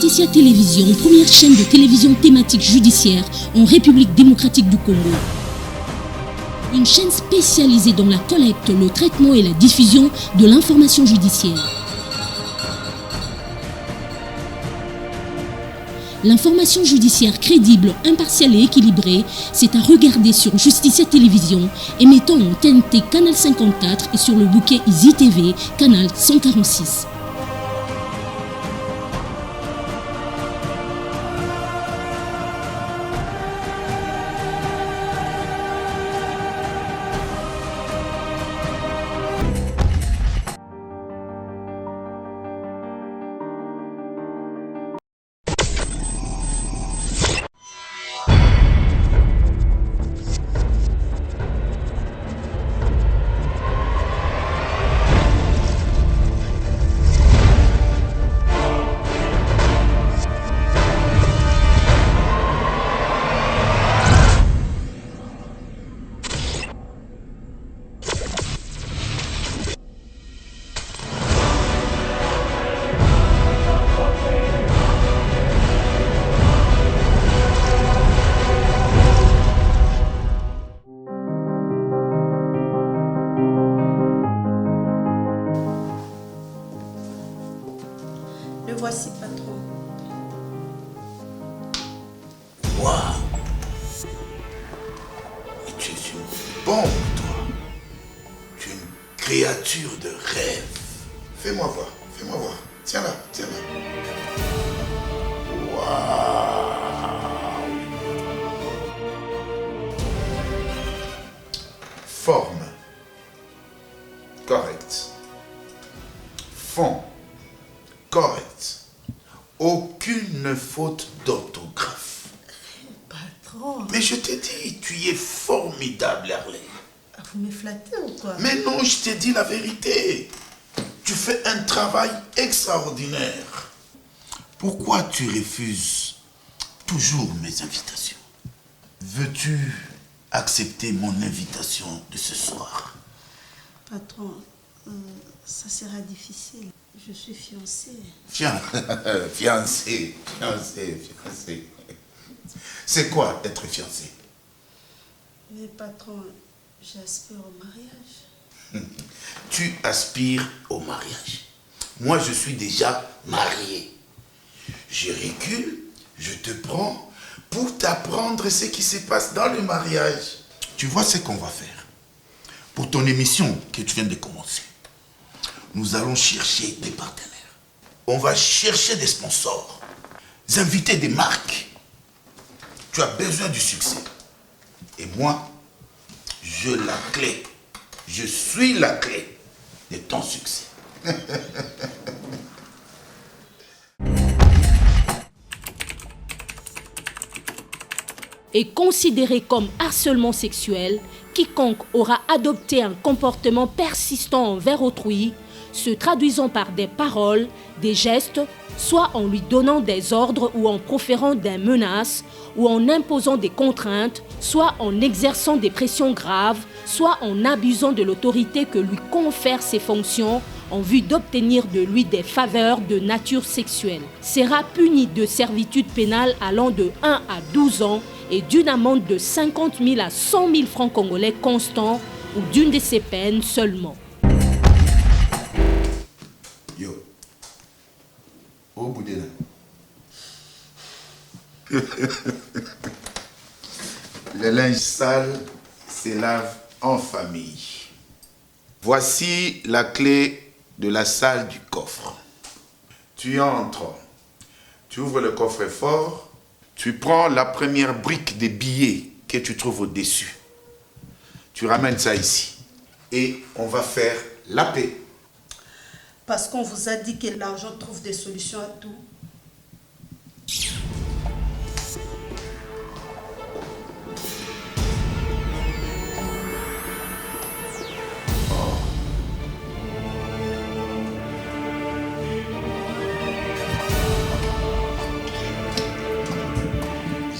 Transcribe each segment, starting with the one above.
Justicia Télévision, première chaîne de télévision thématique judiciaire en République démocratique du Congo. Une chaîne spécialisée dans la collecte, le traitement et la diffusion de l'information judiciaire. L'information judiciaire crédible, impartiale et équilibrée, c'est à regarder sur Justicia Télévision, émettant en TNT Canal 54 et sur le bouquet Easy TV, Canal 146. Le voici, patron. Waouh! Mais tu es une bombe, toi. Tu es une créature de rêve. Fais-moi voir, fais-moi voir. Tiens là, tiens là. Waouh! Forme. Correct. Fond. Correct. Aucune faute d'orthographe. Patron. Mais je t'ai dit, tu es formidable, Harley. Vous me flattez ou quoi? Mais non, je t'ai dit la vérité. Tu fais un travail extraordinaire. Pourquoi tu refuses toujours mes invitations? Veux-tu accepter mon invitation de ce soir? Patron, ça sera difficile. Je suis fiancée. Fiancé. C'est quoi être fiancé? Mais patron, j'aspire au mariage. Tu aspires au mariage. Moi, je suis déjà marié. Je recule, je te prends pour t'apprendre ce qui se passe dans le mariage. Tu vois ce qu'on va faire? Pour ton émission que tu viens de commencer, nous allons chercher des partenaires. On va chercher des sponsors, des invités des marques. Tu as besoin du succès. Et moi, je la clé. Je suis la clé de ton succès. Est considéré comme harcèlement sexuel quiconque aura adopté un comportement persistant envers autrui, se traduisant par des paroles, des gestes, soit en lui donnant des ordres ou en proférant des menaces, ou en imposant des contraintes, soit en exerçant des pressions graves, soit en abusant de l'autorité que lui confèrent ses fonctions en vue d'obtenir de lui des faveurs de nature sexuelle. Sera puni de servitude pénale allant de 1 à 12 ans et d'une amende de 50 000 à 100 000 francs congolais constants ou d'une de ces peines seulement. Yo. Au bout de là. Le linge sale se lave en famille. Voici la clé de la salle du coffre. Tu entres, tu ouvres le coffre-fort, tu prends la première brique des billets que tu trouves au-dessus. Tu ramènes ça ici et on va faire la paix. Parce qu'on vous a dit que l'argent trouve des solutions à tout.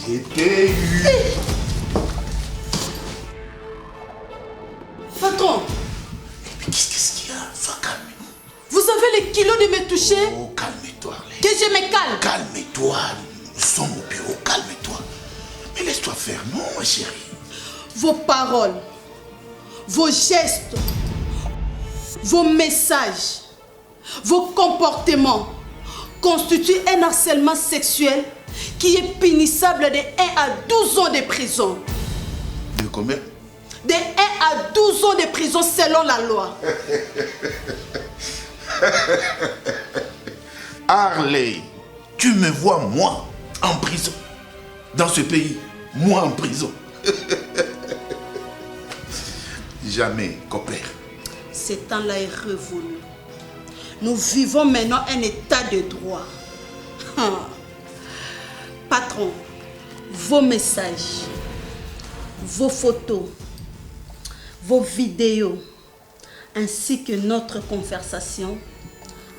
J'étais eu. Patron, Mais qu'est-ce qu'il y a? Sois calme. vous avez les kilos de me toucher? Oh, calme-toi, Arley. Que je me calme. Calme-toi, nous sommes au bureau, calme-toi. Mais laisse-toi faire, non, ma chérie. Vos paroles, vos gestes, vos messages, vos comportements constituent un harcèlement sexuel qui est punissable de 1 à 12 ans de prison. De combien? De 1 à 12 ans de prison selon la loi. Harley, tu me vois, moi, en prison. Dans ce pays, moi en prison. Jamais, compère. Ce temps-là est révolu. Nous vivons maintenant un état de droit. Patron, vos messages, vos photos, vos vidéos, ainsi que notre conversation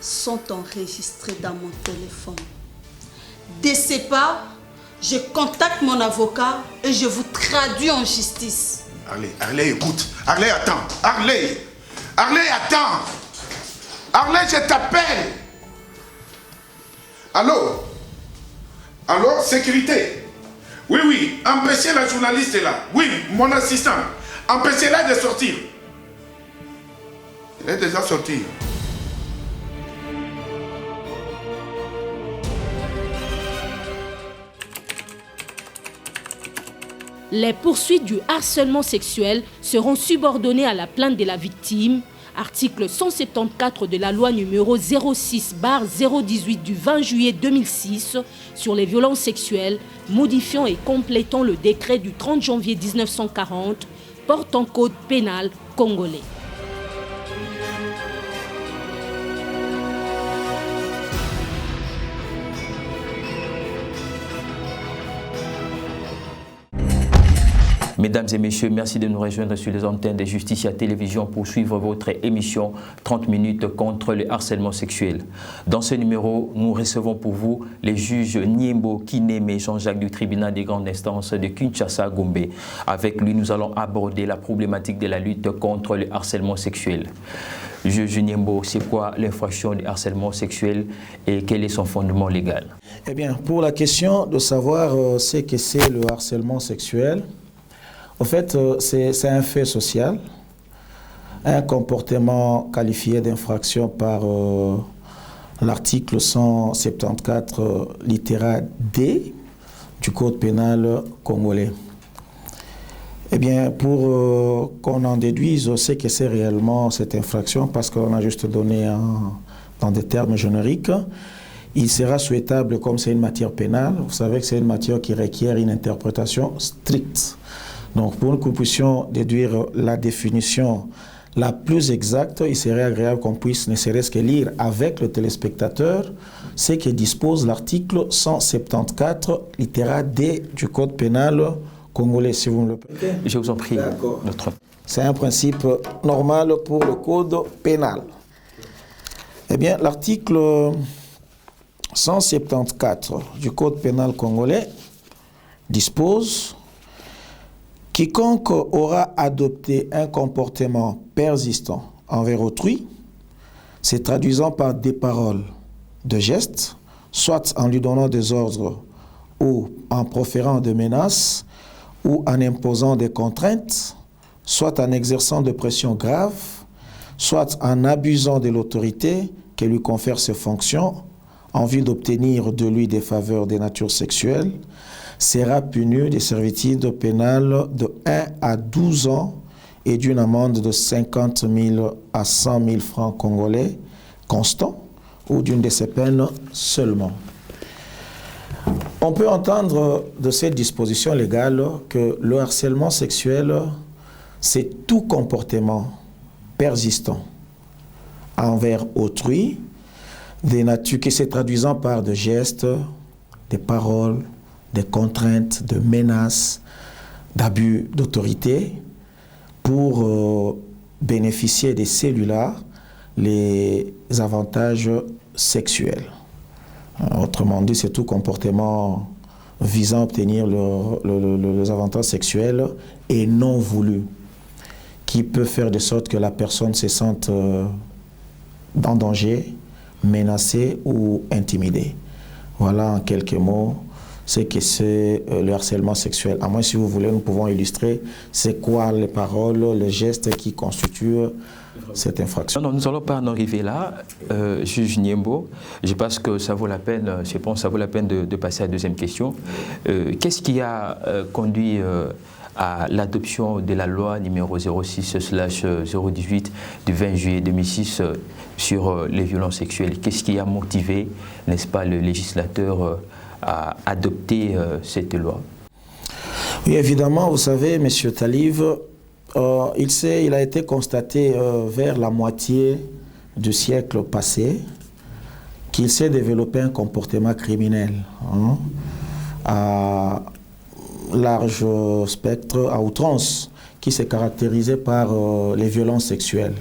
sont enregistrés dans mon téléphone. De ce pas, je contacte mon avocat et je vous traduis en justice. Harley, écoute. Harley, attends. Harley, attends. Harley, je t'appelle. Allô, sécurité. Oui, empêchez la journaliste là. Oui, mon assistant. Empêchez-la de sortir. Elle est déjà sortie. Les poursuites du harcèlement sexuel seront subordonnées à la plainte de la victime, article 174 de la loi numéro 06/018 du 20 juillet 2006 sur les violences sexuelles, modifiant et complétant le décret du 30 janvier 1940 portant code pénal congolais. Mesdames et messieurs, merci de nous rejoindre sur les antennes de Justicia Télévision pour suivre votre émission 30 minutes contre le harcèlement sexuel. Dans ce numéro, nous recevons pour vous les juges Niembo Kineme Jean-Jacques du tribunal des grandes instances de Kinshasa-Gombe. Avec lui, nous allons aborder la problématique de la lutte contre le harcèlement sexuel. Juge Niembo, c'est quoi l'infraction de harcèlement sexuel et quel est son fondement légal? Eh bien, pour la question de savoir ce que c'est le harcèlement sexuel, en fait, c'est un fait social, un comportement qualifié d'infraction par l'article 174, littéra D du Code pénal congolais. Eh bien, pour qu'on en déduise ce que c'est réellement cette infraction, parce qu'on a juste donné dans des termes génériques, il sera souhaitable, comme c'est une matière pénale, vous savez que c'est une matière qui requiert une interprétation stricte. Donc, pour que nous puissions déduire la définition la plus exacte, il serait agréable qu'on puisse ne serait-ce que lire avec le téléspectateur ce que dispose l'article 174, littéra D du Code pénal congolais, si vous me le permettez. Je vous en prie. C'est un principe normal pour le Code pénal. Eh bien, l'article 174 du Code pénal congolais dispose: quiconque aura adopté un comportement persistant envers autrui, se traduisant par des paroles, de gestes, soit en lui donnant des ordres ou en proférant des menaces ou en imposant des contraintes, soit en exerçant de pressions graves, soit en abusant de l'autorité que lui confère ses fonctions en vue d'obtenir de lui des faveurs de nature sexuelle, sera puni de servitude pénale de 1 à 12 ans et d'une amende de 50 000 à 100 000 francs congolais constants ou d'une de ces peines seulement. On peut entendre de cette disposition légale que le harcèlement sexuel, c'est tout comportement persistant envers autrui, des natures qui se traduisant par des gestes, des paroles, des contraintes, de menaces, d'abus d'autorité pour bénéficier de celui-là les avantages sexuels. Autrement dit, c'est tout comportement visant à obtenir les avantages sexuels et non voulus, qui peut faire de sorte que la personne se sente en danger menacé ou intimidé. Voilà en quelques mots ce que c'est le harcèlement sexuel. À moins si vous voulez, nous pouvons illustrer c'est quoi les paroles, les gestes qui constituent cette infraction. Non, nous n'allons pas en arriver là. Juge Niembo, je pense que ça vaut la peine, de passer à la deuxième question. Qu'est-ce qui a conduit à l'adoption de la loi numéro 06/018 du 20 juillet 2006 sur les violences sexuelles? Qu'est-ce qui a motivé, n'est-ce pas, le législateur à adopter cette loi? Oui, évidemment, vous savez, M. Taliv, il a été constaté vers la moitié du siècle passé qu'il s'est développé un comportement criminel à large spectre, à outrance, qui s'est caractérisé par les violences sexuelles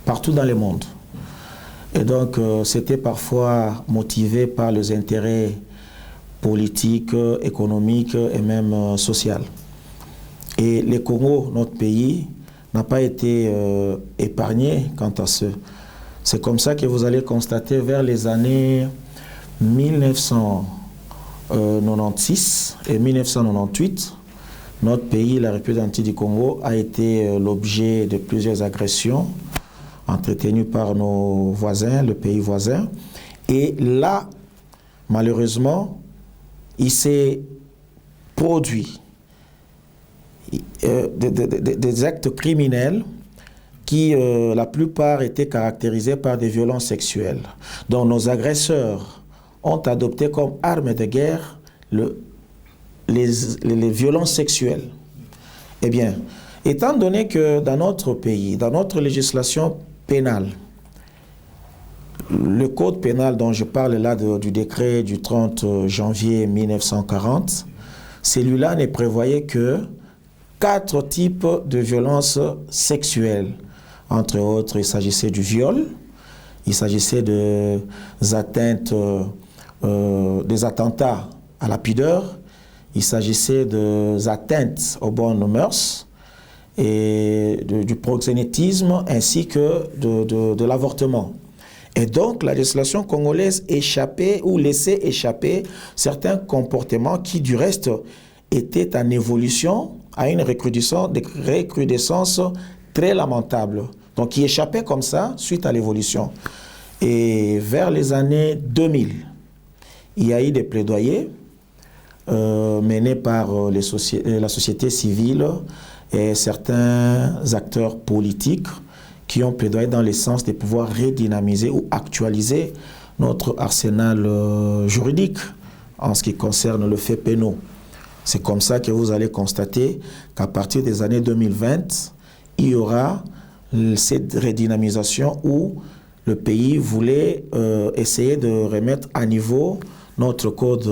partout dans le monde. Et donc, c'était parfois motivé par les intérêts politiques, économiques et même sociaux. Et le Congo, notre pays, n'a pas été épargné quant à ce. C'est comme ça que vous allez constater vers les années 1996 et 1998, notre pays, la République du Congo, a été l'objet de plusieurs agressions entretenues par nos voisins, le pays voisin. Et là, malheureusement, il s'est produit des actes criminels qui, la plupart, étaient caractérisés par des violences sexuelles. Donc nos agresseurs ont adopté comme arme de guerre les violences sexuelles. Eh bien, étant donné que dans notre pays, dans notre législation pénale, le code pénal dont je parle là du décret du 30 janvier 1940, celui-là ne prévoyait que 4 types de violences sexuelles. Entre autres, il s'agissait du viol, il s'agissait des attentats à la pudeur, il s'agissait des atteintes aux bonnes mœurs et du proxénétisme ainsi que de l'avortement. Et donc, la législation congolaise échappait ou laissait échapper certains comportements qui, du reste, étaient en évolution à une recrudescence très lamentable. Donc, qui échappaient comme ça suite à l'évolution. Et vers les années 2000, il y a eu des plaidoyers menés par la société civile et certains acteurs politiques qui ont plaidoyé dans le sens de pouvoir redynamiser ou actualiser notre arsenal juridique en ce qui concerne le fait pénal. C'est comme ça que vous allez constater qu'à partir des années 2020, il y aura cette redynamisation où le pays voulait essayer de remettre à niveau notre code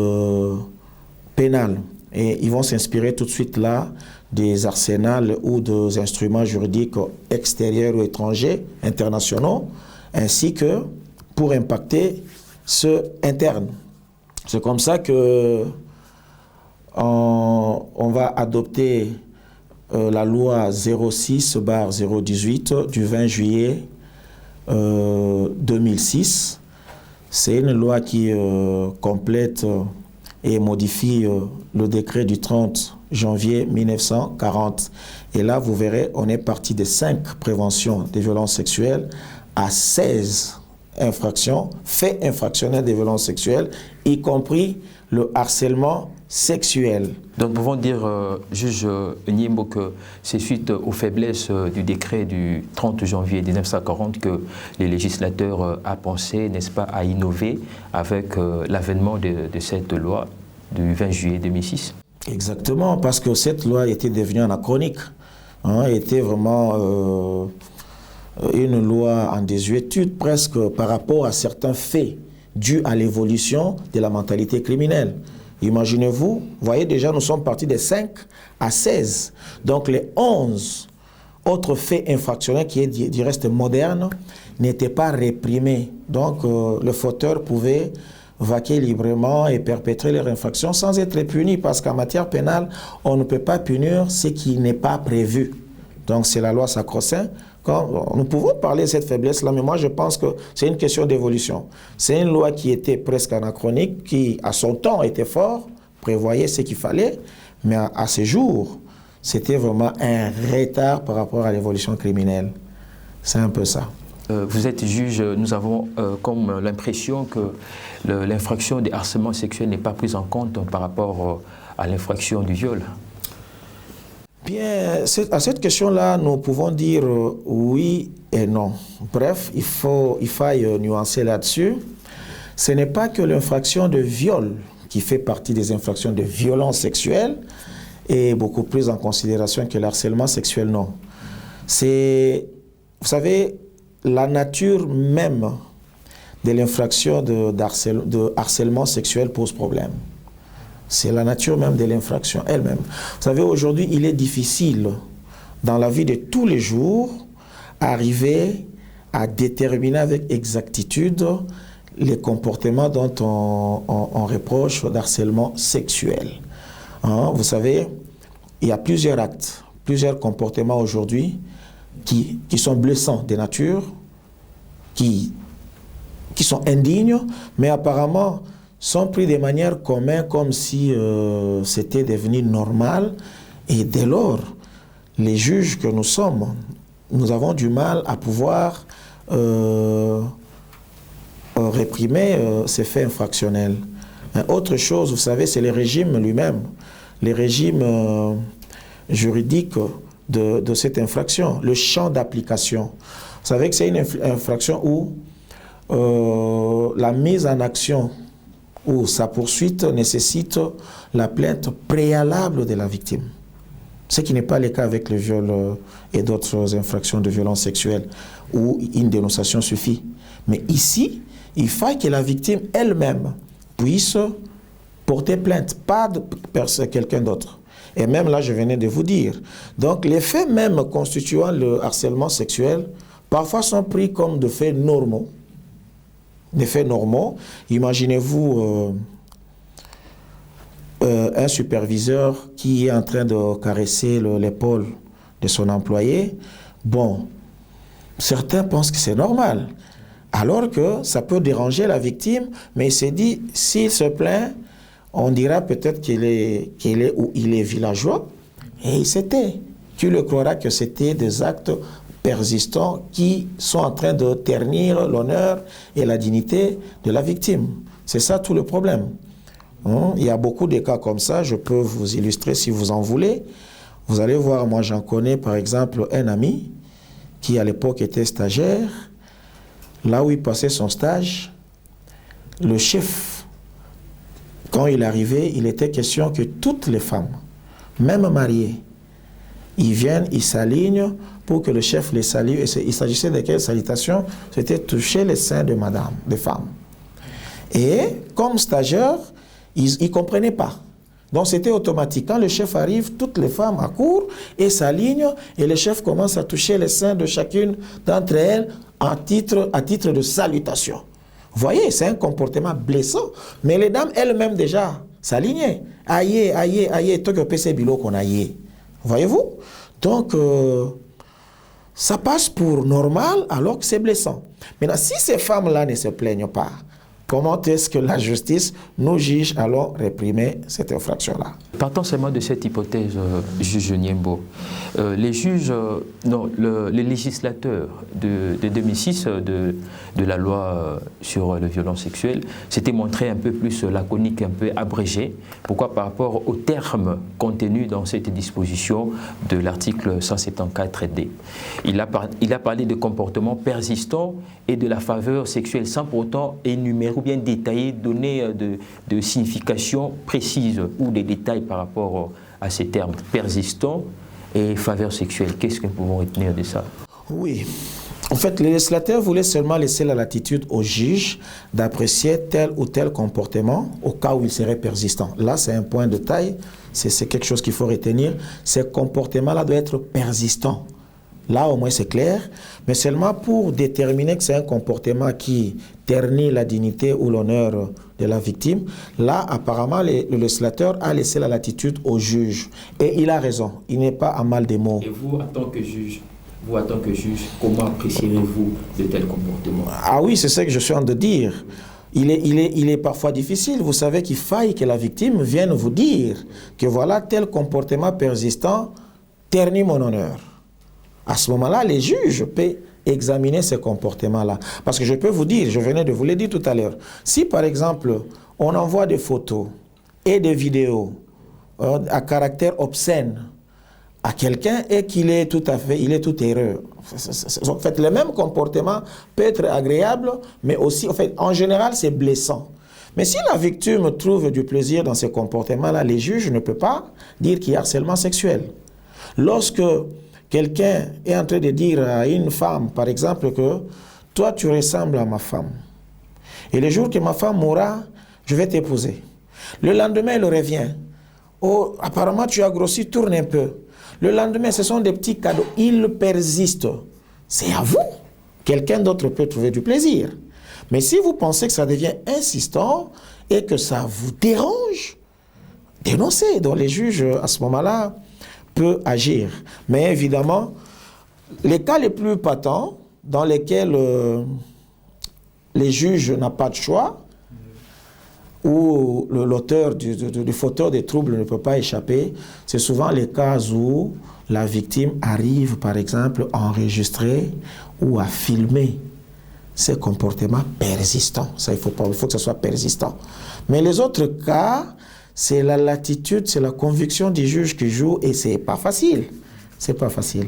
pénal. Et ils vont s'inspirer tout de suite là des arsenals ou des instruments juridiques extérieurs ou étrangers, internationaux, ainsi que pour impacter ceux internes. C'est comme ça que on va adopter la loi 06/018 du 20 juillet 2006. C'est une loi qui complète et modifie le décret du 30 janvier 1940. Et là, vous verrez, on est parti de 5 préventions des violences sexuelles à 16 infractions, faits infractionnels des violences sexuelles, y compris le harcèlement sexuel. Donc, nous pouvons dire, juge Niembo, que c'est suite aux faiblesses du décret du 30 janvier 1940 que les législateurs a pensé, n'est-ce pas, à innover avec l'avènement de cette loi du 20 juillet 2006. Exactement, parce que cette loi était devenue anachronique, était vraiment une loi en désuétude presque par rapport à certains faits dus à l'évolution de la mentalité criminelle. Imaginez-vous, voyez déjà, nous sommes partis de 5 à 16. Donc les 11 autres faits infractionnels qui est du reste moderne n'étaient pas réprimés. Donc le fauteur pouvait vaquer librement et perpétrer les infractions sans être puni, parce qu'en matière pénale, on ne peut pas punir ce qui n'est pas prévu. Donc c'est la loi sacro-sainte Nous pouvons parler de cette faiblesse-là, mais moi je pense que c'est une question d'évolution. C'est une loi qui était presque anachronique, qui à son temps était fort, prévoyait ce qu'il fallait, mais à ces jours, c'était vraiment un retard par rapport à l'évolution criminelle. C'est un peu ça. Vous êtes juge, nous avons comme l'impression que l'infraction de harcèlement sexuel n'est pas prise en compte par rapport à l'infraction du viol. Bien, à cette question-là, nous pouvons dire oui et non. Bref, il faille nuancer là-dessus. Ce n'est pas que l'infraction de viol qui fait partie des infractions de violence sexuelle est beaucoup plus en considération que le harcèlement sexuel, non. C'est, vous savez, la nature même de l'infraction de harcèlement sexuel pose problème. C'est la nature même de l'infraction elle-même. Vous savez, aujourd'hui, il est difficile, dans la vie de tous les jours, arriver à déterminer avec exactitude les comportements dont on reproche d'harcèlement sexuel. Hein, vous savez, il y a plusieurs actes, plusieurs comportements aujourd'hui qui sont blessants de nature, qui sont indignes, mais apparemment sont pris de manière commune comme si c'était devenu normal. Et dès lors, les juges que nous sommes, nous avons du mal à pouvoir réprimer ces faits infractionnels. Autre chose, vous savez, c'est le régime lui-même, les régimes juridiques de cette infraction, le champ d'application. Vous savez que c'est une infraction où la mise en action ou sa poursuite nécessite la plainte préalable de la victime. Ce qui n'est pas le cas avec le viol et d'autres infractions de violence sexuelle où une dénonciation suffit. Mais ici, il faut que la victime elle-même puisse porter plainte, pas de quelqu'un d'autre. Et même là, je venais de vous dire. Donc, les faits même constituant le harcèlement sexuel, parfois sont pris comme de faits normaux. Des faits normaux. Imaginez-vous un superviseur qui est en train de caresser l'épaule de son employé. Bon, certains pensent que c'est normal, alors que ça peut déranger la victime, mais il s'est dit, s'il se plaint, on dira peut-être qu'il est villageois, et il s'était. Tu le croiras que c'était des actes persistants qui sont en train de ternir l'honneur et la dignité de la victime. C'est ça tout le problème. Il y a beaucoup de cas comme ça, je peux vous illustrer si vous en voulez. Vous allez voir, moi j'en connais par exemple un ami qui à l'époque était stagiaire. Là où il passait son stage, le chef, quand il arrivait, il était question que toutes les femmes, même mariées, ils viennent, ils s'alignent pour que le chef les salue. Et il s'agissait de quelle salutation? C'était toucher les seins de madame, de femmes. Et comme stagiaire, ils ne comprenaient pas. Donc c'était automatique. Quand le chef arrive, toutes les femmes accourent et s'alignent et le chef commence à toucher les seins de chacune d'entre elles à titre de salutation. Vous voyez, c'est un comportement blessant. Mais les dames elles-mêmes déjà s'alignaient. Aïe, aïe, aïe, toi que PC bilo qu'on aïe. Voyez-vous? Donc, ça passe pour normal alors que c'est blessant. Maintenant, si ces femmes-là ne se plaignent pas, comment est-ce que la justice, nos juges, allons réprimer cette infraction-là? Partons seulement de cette hypothèse, juge Niembo. Les juges, les législateurs de 2006 de la loi sur les violences sexuelles s'étaient montrés un peu plus laconiques, un peu abrégés. Pourquoi? Par rapport aux termes contenus dans cette disposition de l'article 174D. Il a parlé de comportements persistants et de la faveur sexuelle sans pour autant énumérer ou bien détailler, donner de signification précise ou des détails par rapport à ces termes persistants et faveur sexuelle. Qu'est-ce que nous pouvons retenir de ça? Oui. En fait, le législateur voulait seulement laisser la latitude au juge d'apprécier tel ou tel comportement au cas où il serait persistant. Là, c'est un point de taille, c'est quelque chose qu'il faut retenir. Ce comportement-là doit être persistant. Là, au moins, c'est clair, mais seulement pour déterminer que c'est un comportement qui ternit la dignité ou l'honneur de la victime. Là, apparemment, le législateur a laissé la latitude au juge. Et il a raison, il n'est pas à mal des mots. Et vous, en tant que juge, vous, en tant que juge, comment apprécierez-vous de tels comportements? Ah oui, c'est ça que je suis en train de dire. Il est parfois difficile, vous savez qu'il faille que la victime vienne vous dire que voilà, tel comportement persistant ternit mon honneur. À ce moment-là, les juges peuvent examiner ces comportements-là. Parce que je peux vous dire, je venais de vous le dire tout à l'heure, si par exemple, on envoie des photos et des vidéos à caractère obscène à quelqu'un et qu'il est tout à fait, il est tout heureux. En fait, le même comportement peut être agréable, mais aussi, en fait, en général, c'est blessant. Mais si la victime trouve du plaisir dans ces comportements-là, les juges ne peuvent pas dire qu'il y a harcèlement sexuel. Lorsque quelqu'un est en train de dire à une femme, par exemple, que toi, tu ressembles à ma femme, et le jour que ma femme mourra, je vais t'épouser. Le lendemain, elle revient. Oh, apparemment, tu as grossi, tourne un peu. Le lendemain, ce sont des petits cadeaux. Ils persistent. C'est à vous. Quelqu'un d'autre peut trouver du plaisir. Mais si vous pensez que ça devient insistant et que ça vous dérange, dénoncez. Donc les juges, à ce moment-là, peuvent agir. Mais évidemment, les cas les plus patents, dans lesquels les juges n'ont pas de choix, où l'auteur du fauteur des troubles ne peut pas échapper, c'est souvent les cas où la victime arrive, par exemple, à enregistrer ou à filmer ces comportements persistants. Ça, il faut que ce soit persistant. Mais les autres cas, c'est la latitude, c'est la conviction du juge qui joue et c'est pas facile. C'est pas facile.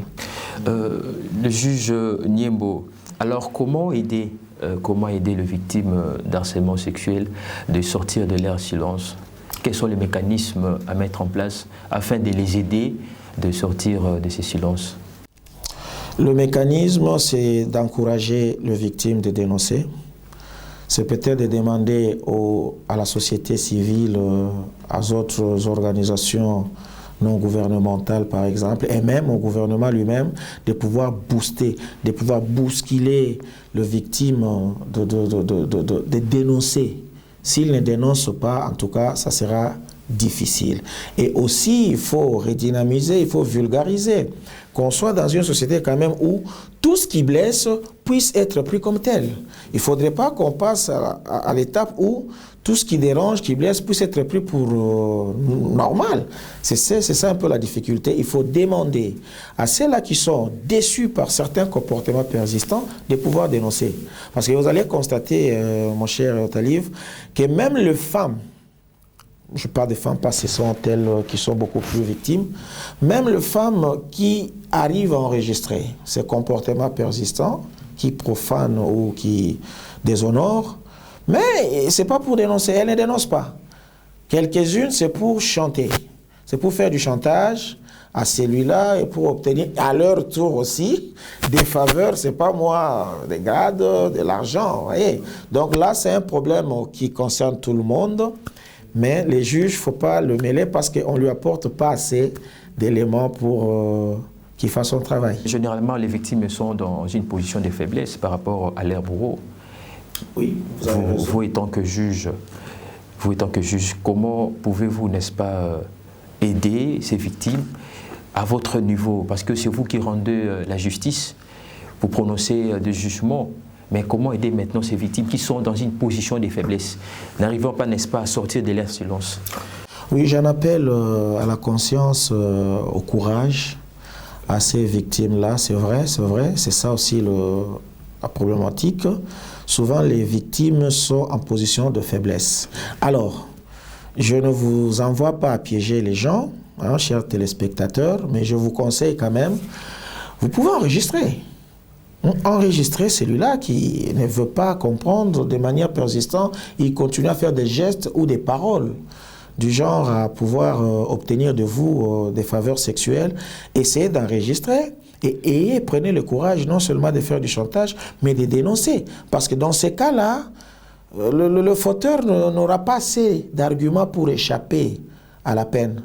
Le juge Niembo, alors comment aider les victimes d'harcèlement sexuel de sortir de leur silence? Quels sont les mécanismes à mettre en place afin de les aider de sortir de ces silences? Le mécanisme, c'est d'encourager les victimes de dénoncer. C'est peut-être de demander à la société civile, aux autres organisations non gouvernementales par exemple, et même au gouvernement lui-même, de pouvoir booster, de pouvoir bousculer les victimes, de dénoncer. S'ils ne dénoncent pas, en tout cas, ça sera difficile. Et aussi, il faut redynamiser, il faut vulgariser, qu'on soit dans une société quand même où tout ce qui blesse puisse être pris comme tel. Il ne faudrait pas qu'on passe à l'étape où tout ce qui dérange, qui blesse, puisse être pris pour normal. C'est ça un peu la difficulté. Il faut demander à ceux-là qui sont déçus par certains comportements persistants de pouvoir dénoncer. Parce que vous allez constater, mon cher Talib, que même les femmes, je parle des femmes parce que ce sont elles qui sont beaucoup plus victimes, même les femmes qui arrivent à enregistrer ces comportements persistants, qui profanent ou qui déshonorent, mais ce n'est pas pour dénoncer, elles ne dénoncent pas. Quelques-unes, c'est pour chanter, c'est pour faire du chantage à celui-là et pour obtenir à leur tour aussi des faveurs, c'est pas moi, des grades, de l'argent, voyez. Donc là, c'est un problème qui concerne tout le monde. Mais les juges, il ne faut pas le mêler parce qu'on ne lui apporte pas assez d'éléments pour qu'il fasse son travail. Généralement, les victimes sont dans une position de faiblesse par rapport à leur bourreau. Oui, vous avez raison. Vous étant que juge, comment pouvez-vous, n'est-ce pas, aider ces victimes à votre niveau? Parce que c'est vous qui rendez la justice, vous prononcez des jugements. Mais comment aider maintenant ces victimes qui sont dans une position de faiblesse, n'arrivant pas, n'est-ce pas, à sortir de leur silence? Oui, j'en appelle à la conscience, au courage, à ces victimes-là. C'est vrai, c'est ça aussi la problématique. Souvent, les victimes sont en position de faiblesse. Alors, je ne vous envoie pas à piéger les gens, hein, chers téléspectateurs, mais je vous conseille quand même, vous pouvez enregistrer. Enregistrer celui-là qui ne veut pas comprendre de manière persistante, il continue à faire des gestes ou des paroles du genre à pouvoir obtenir de vous des faveurs sexuelles. Essayez d'enregistrer et prenez le courage non seulement de faire du chantage, mais de dénoncer. Parce que dans ces cas-là, le fauteur n'aura pas assez d'arguments pour échapper à la peine.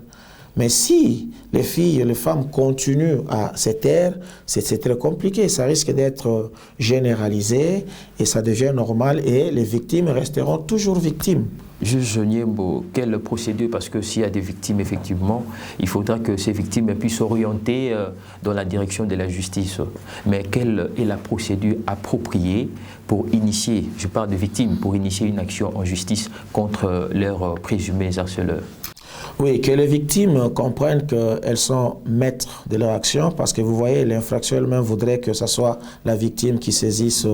Mais si les filles et les femmes continuent à se taire, c'est très compliqué. Ça risque d'être généralisé et ça devient normal et les victimes resteront toujours victimes. Juge Niembo, quelle procédure? Parce que s'il y a des victimes, effectivement, il faudra que ces victimes puissent s'orienter dans la direction de la justice. Mais quelle est la procédure appropriée pour initier, je parle de victimes, pour initier une action en justice contre leurs présumés harceleurs? Oui, que les victimes comprennent qu'elles sont maîtres de leur action, parce que vous voyez, l'infraction elle-même voudrait que ce soit la victime qui saisisse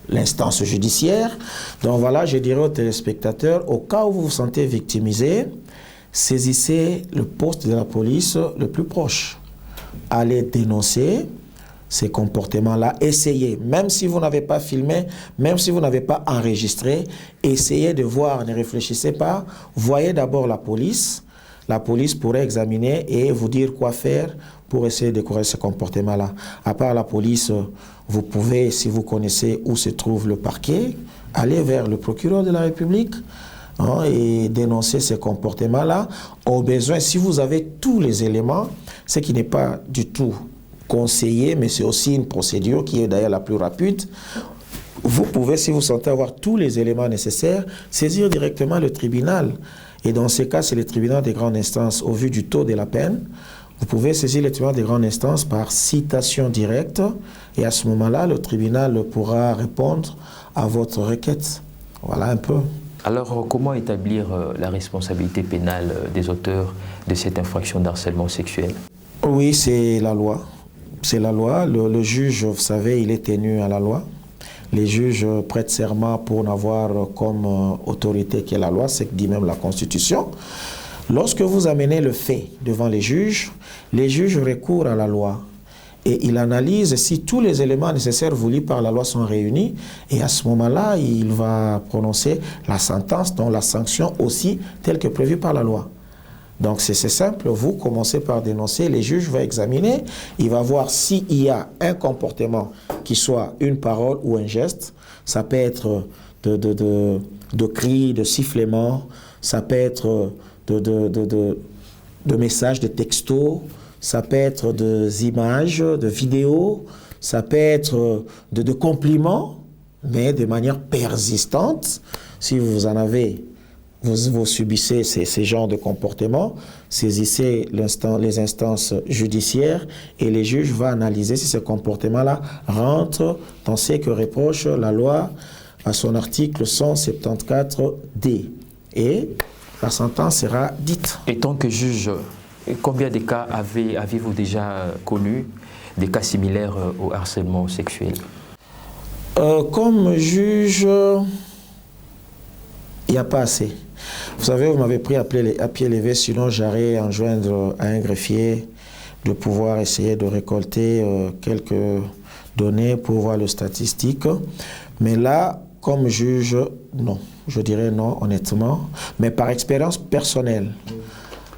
l'instance judiciaire. Donc voilà, je dirais aux téléspectateurs, au cas où vous vous sentez victimisé, saisissez le poste de la police le plus proche. Allez dénoncer ces comportements-là, essayez, même si vous n'avez pas filmé, même si vous n'avez pas enregistré, essayez de voir, ne réfléchissez pas, voyez d'abord la police pourrait examiner et vous dire quoi faire pour essayer de corriger ce comportement-là. À part la police, vous pouvez, si vous connaissez où se trouve le parquet, aller vers le procureur de la République et dénoncer ces comportements-là. Au besoin, si vous avez tous les éléments, ce qui n'est pas du tout conseiller, mais c'est aussi une procédure qui est d'ailleurs la plus rapide. Vous pouvez, si vous sentez avoir tous les éléments nécessaires, saisir directement le tribunal. Et dans ces cas, c'est le tribunal des grandes instances. Au vu du taux de la peine, vous pouvez saisir le tribunal des grandes instances par citation directe. Et à ce moment-là, le tribunal pourra répondre à votre requête. Voilà un peu. Alors, comment établir la responsabilité pénale des auteurs de cette infraction d'harcèlement sexuel? Oui, c'est la loi. C'est la loi. Le juge, vous savez, il est tenu à la loi. Les juges prêtent serment pour n'avoir comme autorité que la loi, c'est que dit même la Constitution. Lorsque vous amenez le fait devant les juges recourent à la loi. Et il analyse si tous les éléments nécessaires voulus par la loi sont réunis. Et à ce moment-là, il va prononcer la sentence, dont la sanction aussi, telle que prévue par la loi. Donc c'est simple, vous commencez par dénoncer, les juges vont examiner, il va voir s'il y a un comportement qui soit une parole ou un geste. Ça peut être de cris, de sifflements, ça peut être de messages, de textos, ça peut être des images, de vidéos, ça peut être de compliments, mais de manière persistante. Si vous en avez, vous subissez ces genres de comportements, saisissez les instances judiciaires et les juges vont analyser si ce comportement-là rentre dans ce que reproche la loi à son article 174D. Et la sentence sera dite. Et tant que juge, combien de cas avez-vous déjà connus, des cas similaires au harcèlement sexuel? Comme juge, il n'y a pas assez. Vous savez, vous m'avez pris à pied levé, sinon j'allais enjoindre à un greffier de pouvoir essayer de récolter quelques données pour voir les statistiques. Mais là, comme juge, non. Je dirais non, honnêtement. Mais par expérience personnelle,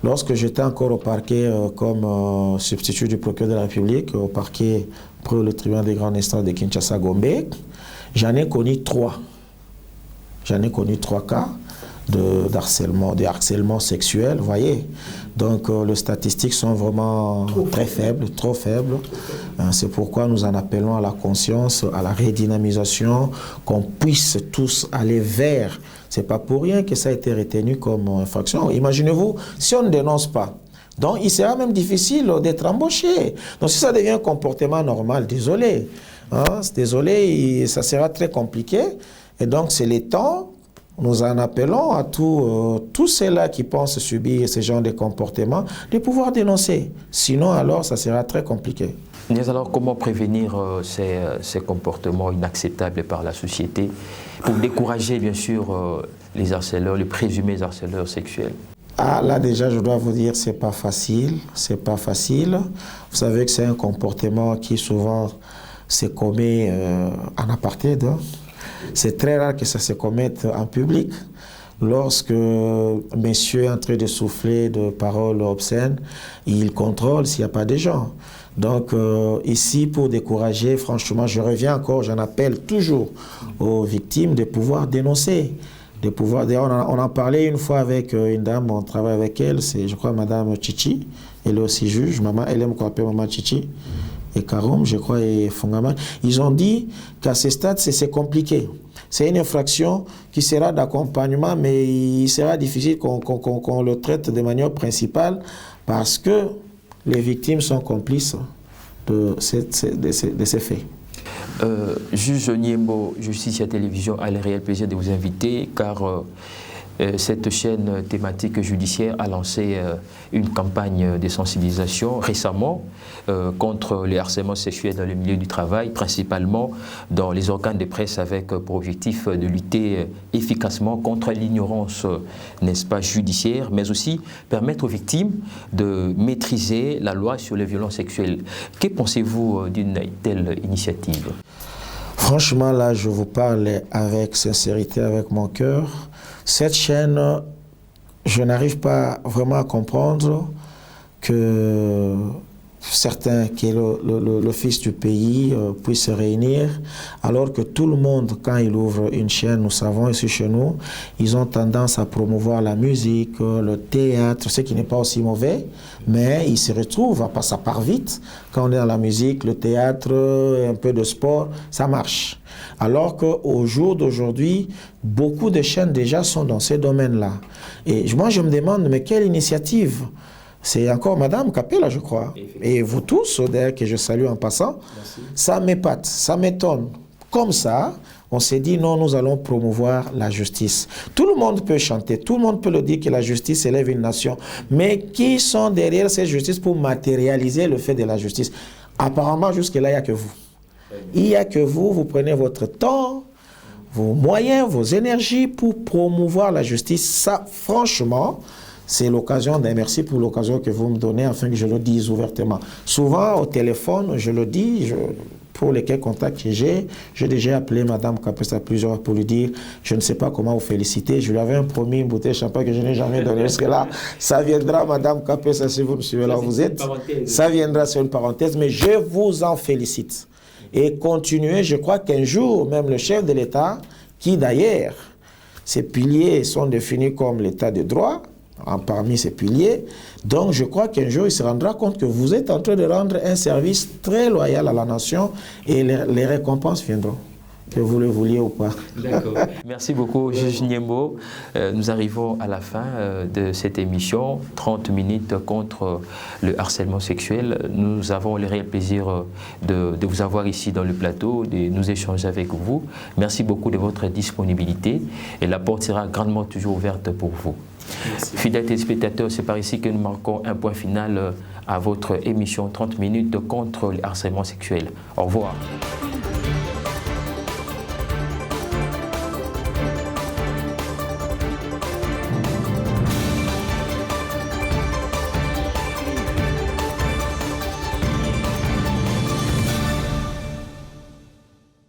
lorsque j'étais encore au parquet comme substitut du procureur de la République, au parquet pour le tribunal des grandes instances de Kinshasa-Gombe, j'en ai connu 3. J'en ai connu 3 cas de harcèlement sexuel, vous voyez. Donc les statistiques sont vraiment très faibles, trop faibles. C'est pourquoi nous en appelons à la conscience, à la redynamisation, qu'on puisse tous aller vers. C'est pas pour rien que ça a été retenu comme infraction. Imaginez-vous, si on ne dénonce pas, donc il sera même difficile d'être embauché. Donc si ça devient un comportement normal, désolé. Désolé, ça sera très compliqué. Et donc c'est le temps. Nous en appelons à tous ceux-là qui pensent subir ce genre de comportement de pouvoir dénoncer. Sinon, alors, ça sera très compliqué. Mais alors, comment prévenir ces comportements inacceptables par la société pour décourager, bien sûr, les harceleurs, les présumés harceleurs sexuels? Ah, là, déjà, je dois vous dire, c'est pas facile. C'est pas facile. Vous savez que c'est un comportement qui, souvent, se commet en apartheid. C'est très rare que ça se commette en public. Lorsque monsieur est en train de souffler de paroles obscènes, il contrôle s'il n'y a pas de gens. Donc ici, pour décourager, franchement, je reviens encore, j'en appelle toujours aux victimes de pouvoir dénoncer. de pouvoir... D'ailleurs, on en parlait une fois avec une dame, on travaille avec elle, c'est, je crois, Madame Chichi. Elle est aussi juge. Maman, elle aime qu'on appelle Maman Chichi. Et Karoum, je crois, et Fongama. Ils ont dit qu'à ce stade, c'est compliqué. C'est une infraction qui sera d'accompagnement, mais il sera difficile qu'on le traite de manière principale parce que les victimes sont complices de ces faits. Juge Niembo, Justice à Télévision a le réel plaisir de vous inviter car cette chaîne thématique judiciaire a lancé une campagne de sensibilisation récemment contre les harcèlements sexuels dans le milieu du travail, principalement dans les organes de presse avec pour objectif de lutter efficacement contre l'ignorance, n'est-ce pas, judiciaire, mais aussi permettre aux victimes de maîtriser la loi sur les violences sexuelles. Que pensez-vous d'une telle initiative? Franchement, là, je vous parle avec sincérité, avec mon cœur. Cette chaîne, je n'arrive pas vraiment à comprendre que certains, qui est le fils du pays, puissent se réunir, alors que tout le monde, quand il ouvre une chaîne, nous savons ici chez nous, ils ont tendance à promouvoir la musique, le théâtre, ce qui n'est pas aussi mauvais, mais ils se retrouvent, ça part vite, quand on est dans la musique, le théâtre, un peu de sport, ça marche. Alors qu'au jour d'aujourd'hui, beaucoup de chaînes déjà sont dans ces domaines-là. Et moi, je me demande, mais quelle initiative? C'est encore Madame Capella, je crois. Et vous tous, d'ailleurs, que je salue en passant. Merci. Ça m'épate, ça m'étonne. Comme ça, on s'est dit, non, nous allons promouvoir la justice. Tout le monde peut chanter, tout le monde peut le dire que la justice élève une nation. Mais qui sont derrière cette justice pour matérialiser le fait de la justice? Apparemment, jusque-là, il n'y a que vous. Il n'y a que vous, vous prenez votre temps, vos moyens, vos énergies pour promouvoir la justice. Ça, franchement, c'est l'occasion d'un merci pour l'occasion que vous me donnez afin que je le dise ouvertement. Souvent, au téléphone, je le dis, pour lesquels contacts que j'ai déjà appelé Madame Capessa plusieurs fois pour lui dire, je ne sais pas comment vous féliciter. Je lui avais promis une bouteille de champagne que je n'ai jamais donnée. Parce que là, ça viendra, Madame Capessa, si vous me suivez là où vous êtes. Ça viendra sur une parenthèse, mais je vous en félicite. Et continuez, je crois qu'un jour, même le chef de l'État, qui d'ailleurs, ses piliers sont définis comme l'État de droit, parmi ces piliers, donc je crois qu'un jour il se rendra compte que vous êtes en train de rendre un service très loyal à la nation et les récompenses viendront, que vous le vouliez ou pas. D'accord. Merci beaucoup, Juge Niembo. Nous arrivons à la fin de cette émission, 30 minutes contre le harcèlement sexuel. Nous avons le réel plaisir de vous avoir ici dans le plateau, de nous échanger avec vous. Merci beaucoup de votre disponibilité et la porte sera grandement toujours ouverte pour vous. Merci. Fidèles téléspectateurs, c'est par ici que nous marquons un point final à votre émission 30 minutes contre le harcèlement sexuel. Au revoir.